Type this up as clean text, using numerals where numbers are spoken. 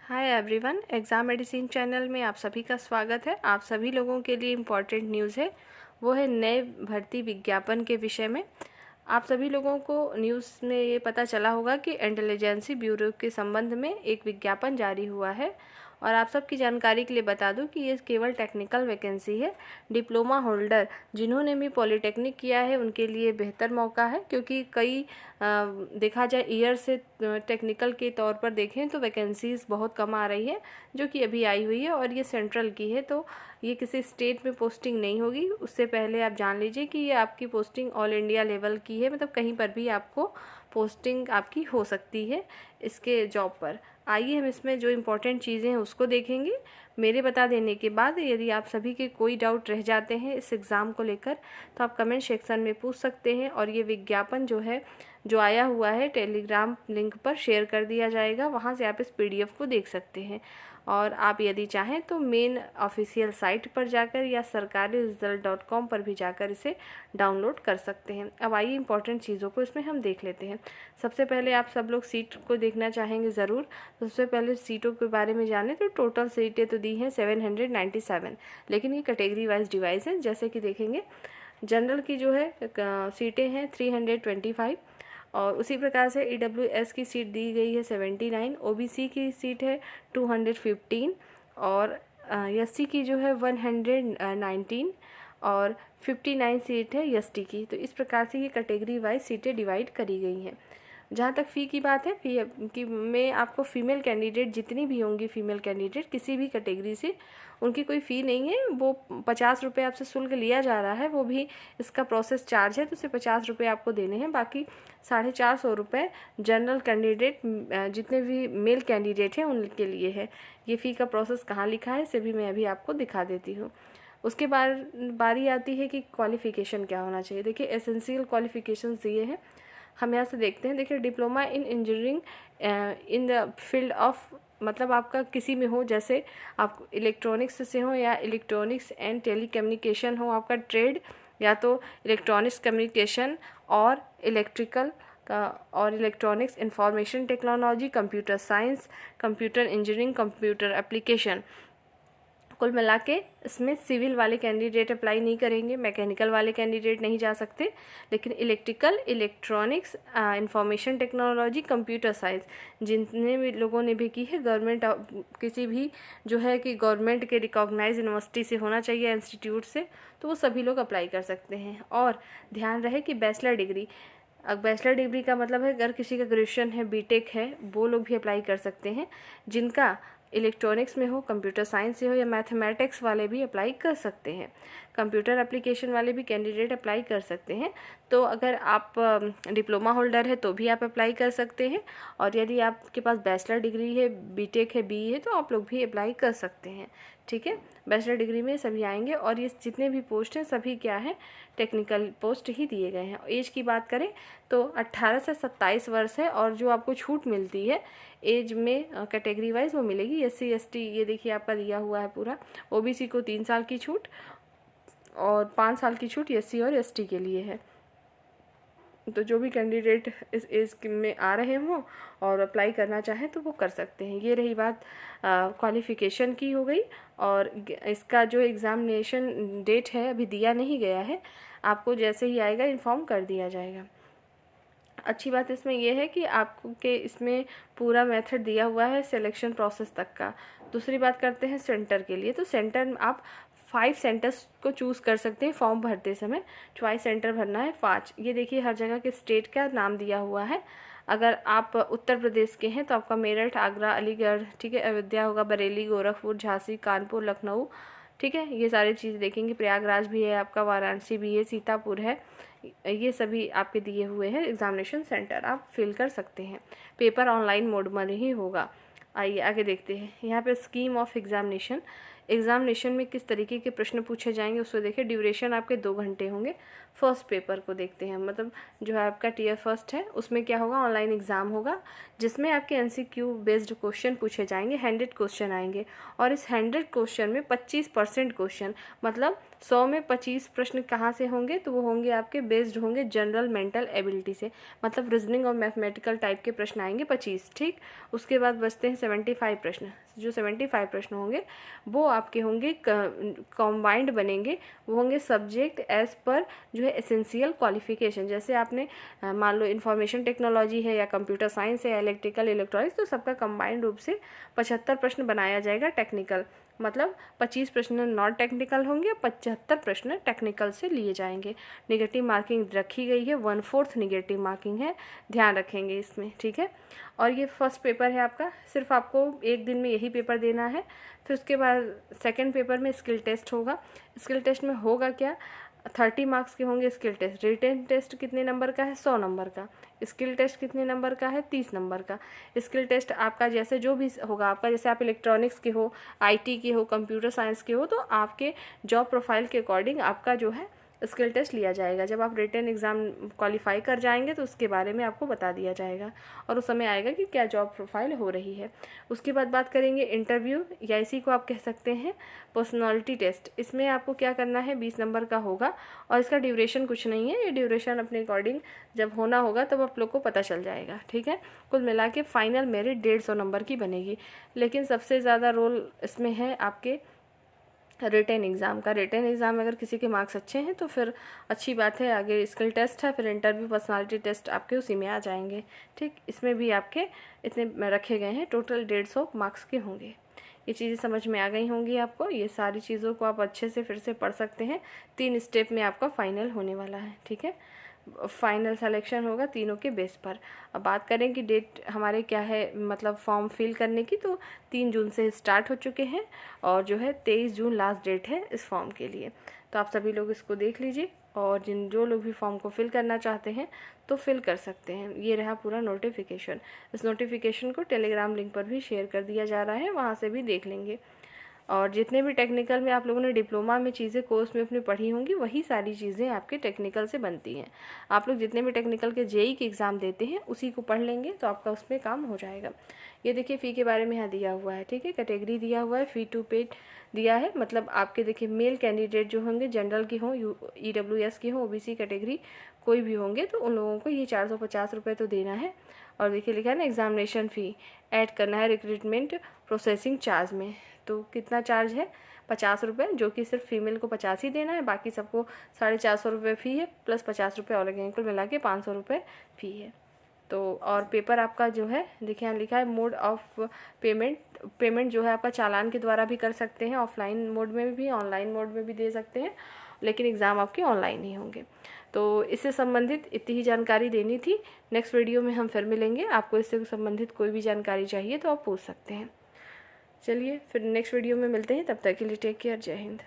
Hi everyone, exam medicine channel में आप सभी का स्वागत है। आप सभी लोगों के लिए इम्पॉर्टेंट न्यूज़ है, वो है नए भर्ती विज्ञापन के विषय में। आप सभी लोगों को न्यूज़ में ये पता चला होगा कि इंटेलिजेंसी ब्यूरो के संबंध में एक विज्ञापन जारी हुआ है। और आप सबकी जानकारी के लिए बता दूं कि ये केवल टेक्निकल वैकेंसी है। डिप्लोमा होल्डर जिन्होंने भी पॉलिटेक्निक किया है उनके लिए बेहतर मौका है, क्योंकि कई देखा जाए ईयर से टेक्निकल के तौर पर देखें तो वैकेंसीज़ बहुत कम आ रही है, जो कि अभी आई हुई है और ये सेंट्रल की है। तो ये किसी स्टेट में पोस्टिंग नहीं होगी। उससे पहले आप जान लीजिए कि ये आपकी पोस्टिंग ऑल इंडिया लेवल की है, मतलब कहीं पर भी आपको पोस्टिंग आपकी हो सकती है इसके जॉब पर। आइए हम इसमें जो इम्पोर्टेंट चीज़ें हैं उसको देखेंगे। मेरे बता देने के बाद यदि आप सभी के कोई डाउट रह जाते हैं इस एग्ज़ाम को लेकर तो आप कमेंट सेक्शन में पूछ सकते हैं। और ये विज्ञापन जो आया हुआ है टेलीग्राम लिंक पर शेयर कर दिया जाएगा, वहाँ से आप इस PDF को देख सकते हैं। और आप यदि चाहें तो मेन ऑफिशियल साइट पर जाकर या sarkari.com पर भी जाकर इसे डाउनलोड कर सकते हैं। अब आइए इंपॉर्टेंट चीज़ों को इसमें हम देख लेते हैं। सबसे पहले आप सब लोग सीट को देखना चाहेंगे ज़रूर। सबसे पहले सीटों के बारे में जाने तो टोटल सीटें तो दी हैं 797, लेकिन ये कैटेगरी वाइज डिवाइस है। जैसे कि देखेंगे जनरल की जो है सीटें हैं 325, और उसी प्रकार से EWS की सीट दी गई है 79, OBC की सीट है 215, और SC की जो है 119, और 59 सीट है ST की। तो इस प्रकार से ये कैटेगरी वाइज सीटें डिवाइड करी गई हैं। जहाँ तक फ़ी की बात है, फ़ी की में आपको फ़ीमेल कैंडिडेट जितनी भी होंगी, फ़ीमेल कैंडिडेट किसी भी कैटेगरी से, उनकी कोई फ़ी नहीं है। वो 50 रुपये आपसे शुल्क लिया जा रहा है, वो भी इसका प्रोसेस चार्ज है, तो उसे 50 रुपये आपको देने हैं। बाकी 450 रुपये जनरल कैंडिडेट जितने भी मेल कैंडिडेट हैं उनके लिए है। ये फ़ी का प्रोसेस कहाँ लिखा है इसे भी मैं अभी आपको दिखा देती हूँ। उसके बाद बारी आती है कि क्वालिफ़िकेशन क्या होना चाहिए। देखिए एसेंशियल क्वालिफ़िकेशंस दिए हैं, हम यहाँ से देखते हैं। देखिए diploma in engineering in the field of, मतलब आपका किसी में हो, जैसे आप इलेक्ट्रॉनिक्स से हो या इलेक्ट्रॉनिक्स एंड टेलीकम्युनिकेशन हो आपका ट्रेड, या तो इलेक्ट्रॉनिक्स कम्युनिकेशन और इलेक्ट्रिकल का, और electronics information technology, computer science, computer engineering, computer application. कुल मिला के इसमें सिविल वाले कैंडिडेट अप्लाई नहीं करेंगे, मैकेनिकल वाले कैंडिडेट नहीं जा सकते, लेकिन electrical, electronics, information technology, computer science जितने भी लोगों ने भी की है गवर्नमेंट, किसी भी जो है कि गवर्नमेंट के रिकॉग्नाइज यूनिवर्सिटी से होना चाहिए, इंस्टीट्यूट से, तो वो सभी लोग अप्लाई कर सकते हैं। और ध्यान रहे कि बैचलर डिग्री, अब बैचलर डिग्री का मतलब है अगर किसी का ग्रेजुएशन है, बीटेक है, वो लोग भी अप्लाई कर सकते हैं। जिनका इलेक्ट्रॉनिक्स में हो, कंप्यूटर साइंस से हो, या मैथमेटिक्स वाले भी अप्लाई कर सकते हैं। कंप्यूटर एप्लीकेशन वाले भी कैंडिडेट अप्लाई कर सकते हैं। तो अगर आप डिप्लोमा होल्डर है तो भी आप अप्लाई कर सकते हैं, और यदि आपके पास बैचलर डिग्री है, बीटेक है, BE है, तो आप लोग भी अप्लाई कर सकते हैं। ठीक है, बैचलर डिग्री में सभी आएंगे। और ये जितने भी पोस्ट हैं सभी क्या है, टेक्निकल पोस्ट ही दिए गए हैं। एज की बात करें तो 18 से 27 वर्ष है, और जो आपको छूट मिलती है एज में कैटेगरी वाइज वो मिलेगी। SC ST ये देखिए आपका दिया हुआ है पूरा। OBC को 3 साल की छूट और 5 साल की छूट SC और ST के लिए है। तो जो भी कैंडिडेट इस एज में आ रहे हों और अप्लाई करना चाहें तो वो कर सकते हैं। ये रही बात क्वालिफ़िकेशन की हो गई। और इसका जो एग्ज़ामिनेशन डेट है अभी दिया नहीं गया है, आपको जैसे ही आएगा इन्फॉर्म कर दिया जाएगा। अच्छी बात इसमें यह है कि आपको के इसमें पूरा मेथड दिया हुआ है सिलेक्शन प्रोसेस तक का। दूसरी बात करते हैं सेंटर के लिए। तो सेंटर आप 5 सेंटर्स को चूज़ कर सकते हैं फॉर्म भरते समय। चॉइस सेंटर भरना है 5। ये देखिए हर जगह के स्टेट का नाम दिया हुआ है। अगर आप उत्तर प्रदेश के हैं तो आपका मेरठ, आगरा, अलीगढ़, ठीक है, अयोध्या होगा, बरेली, गोरखपुर, झांसी, कानपुर, लखनऊ, ठीक है, ये सारी चीज़ देखेंगे। प्रयागराज भी है आपका, वाराणसी भी है, सीतापुर है, ये सभी आपके दिए हुए हैं एग्जामिनेशन सेंटर, आप फिल कर सकते हैं। पेपर ऑनलाइन मोड में ही होगा। आइए आगे देखते हैं। यहाँ पे स्कीम ऑफ एग्जामिनेशन, एग्जामिनेशन में किस तरीके के प्रश्न पूछे जाएंगे उसको देखिए। ड्यूरेशन आपके 2 घंटे होंगे। फर्स्ट पेपर को देखते हैं, मतलब जो है आपका टीयर फर्स्ट है, उसमें क्या होगा, ऑनलाइन एग्ज़ाम होगा जिसमें आपके एमसीक्यू बेस्ड क्वेश्चन पूछे जाएंगे, 100 क्वेश्चन आएंगे। और इस 100 क्वेश्चन में 25% क्वेश्चन, मतलब 100 में 25 प्रश्न कहाँ से होंगे, तो वो होंगे आपके बेस्ड होंगे जनरल मेंटल एबिलिटी से, मतलब रीजनिंग और मैथमेटिकल टाइप के प्रश्न आएंगे 25, ठीक। उसके बाद बचते हैं 75 प्रश्न। जो 75 प्रश्न होंगे वो आपके होंगे कॉम्बाइंड बनेंगे, वो होंगे सब्जेक्ट एज पर जो है एसेंशियल क्वालिफिकेशन। जैसे आपने मान लो इंफॉर्मेशन टेक्नोलॉजी है या कंप्यूटर साइंस है या इलेक्ट्रिकल इलेक्ट्रॉनिक्स, तो सबका कंबाइंड रूप से 75 प्रश्न बनाया जाएगा टेक्निकल, मतलब 25 प्रश्न नॉन टेक्निकल होंगे, 75 प्रश्न टेक्निकल से लिए जाएंगे। नेगेटिव मार्किंग रखी गई है, 1/4 नेगेटिव मार्किंग है, ध्यान रखेंगे इसमें, ठीक है। और ये फर्स्ट पेपर है आपका, सिर्फ आपको एक दिन में यही पेपर देना है। फिर उसके बाद सेकंड पेपर में स्किल टेस्ट होगा। स्किल टेस्ट में होगा क्या, 30 मार्क्स के होंगे स्किल टेस्ट। रिटन टेस्ट कितने नंबर का है, 100 नंबर का। स्किल टेस्ट कितने नंबर का है, 30 नंबर का। स्किल टेस्ट आपका जैसे जो भी होगा आपका, जैसे आप इलेक्ट्रॉनिक्स के हो, आईटी के हो, कंप्यूटर साइंस के हो, तो आपके जॉब प्रोफाइल के अकॉर्डिंग आपका जो है स्किल टेस्ट लिया जाएगा। जब आप रिटन एग्ज़ाम क्वालिफाई कर जाएंगे तो उसके बारे में आपको बता दिया जाएगा और उस समय आएगा कि क्या जॉब प्रोफाइल हो रही है। उसके बाद बात करेंगे इंटरव्यू, या इसी को आप कह सकते हैं पर्सनालिटी टेस्ट। इसमें आपको क्या करना है, 20 नंबर का होगा और इसका ड्यूरेशन कुछ नहीं है, ये ड्यूरेशन अपने अकॉर्डिंग जब होना होगा तब आप लोग को पता चल जाएगा, ठीक है। कुल मिला के फाइनल मेरिट 150 नंबर की बनेगी। लेकिन सबसे ज़्यादा रोल इसमें है आपके रिटन एग्ज़ाम का। रिटन एग्ज़ाम में अगर किसी के मार्क्स अच्छे हैं तो फिर अच्छी बात है, आगे स्किल टेस्ट है, फिर इंटरव्यू, पर्सनालिटी टेस्ट आपके उसी में आ जाएंगे, ठीक। इसमें भी आपके इतने रखे गए हैं, टोटल 150 मार्क्स के होंगे। ये चीज़ें समझ में आ गई होंगी आपको। ये सारी चीज़ों को आप अच्छे से फिर से पढ़ सकते हैं। 3 स्टेप में आपका फाइनल होने वाला है, ठीक है। फाइनल सिलेक्शन होगा तीनों के बेस पर। अब बात करें कि डेट हमारे क्या है, मतलब फॉर्म फिल करने की, तो 3 जून से स्टार्ट हो चुके हैं और जो है 23 जून लास्ट डेट है इस फॉर्म के लिए। तो आप सभी लोग इसको देख लीजिए और जो लोग भी फॉर्म को फिल करना चाहते हैं तो फिल कर सकते हैं। ये रहा पूरा नोटिफिकेशन। इस नोटिफिकेशन को टेलीग्राम लिंक पर भी शेयर कर दिया जा रहा है, वहाँ से भी देख लेंगे। और जितने भी टेक्निकल में आप लोगों ने डिप्लोमा में चीज़ें कोर्स में अपनी पढ़ी होंगी, वही सारी चीज़ें आपके टेक्निकल से बनती हैं। आप लोग जितने भी टेक्निकल के जेई के एग्ज़ाम देते हैं उसी को पढ़ लेंगे तो आपका उसमें काम हो जाएगा। ये देखिए फ़ी के बारे में यहाँ दिया हुआ है, ठीक है। कैटेगरी दिया हुआ है, फ़ी टू पेड दिया है, मतलब आपके देखिए मेल कैंडिडेट जो होंगे, जनरल की हों, EWS की हों, OBC कैटेगरी कोई भी होंगे, तो उन लोगों को ये 450 रुपये तो देना है। और देखिए लिखा है ना, एग्जामिनेशन फ़ी ऐड करना है रिक्रूटमेंट प्रोसेसिंग चार्ज में। तो कितना चार्ज है, 50 रुपये, जो कि सिर्फ फीमेल को 50 ही देना है, बाकी सबको 450 रुपये फ़ी है, प्लस 50 रुपये और लगेंगे, कुल मिला के 500 रुपये फ़ी है। तो और पेपर आपका जो है देखिए यहाँ लिखा है मोड ऑफ पेमेंट जो है आपका चालान के द्वारा भी कर सकते हैं, ऑफलाइन मोड में भी, ऑनलाइन मोड में भी दे सकते हैं, लेकिन एग्ज़ाम आपके ऑनलाइन ही होंगे। तो इससे संबंधित इतनी ही जानकारी देनी थी। नेक्स्ट वीडियो में हम फिर मिलेंगे। आपको इससे संबंधित कोई भी जानकारी चाहिए तो आप पूछ सकते हैं। चलिए फिर नेक्स्ट वीडियो में मिलते हैं, तब तक के लिए टेक केयर, जय हिंद।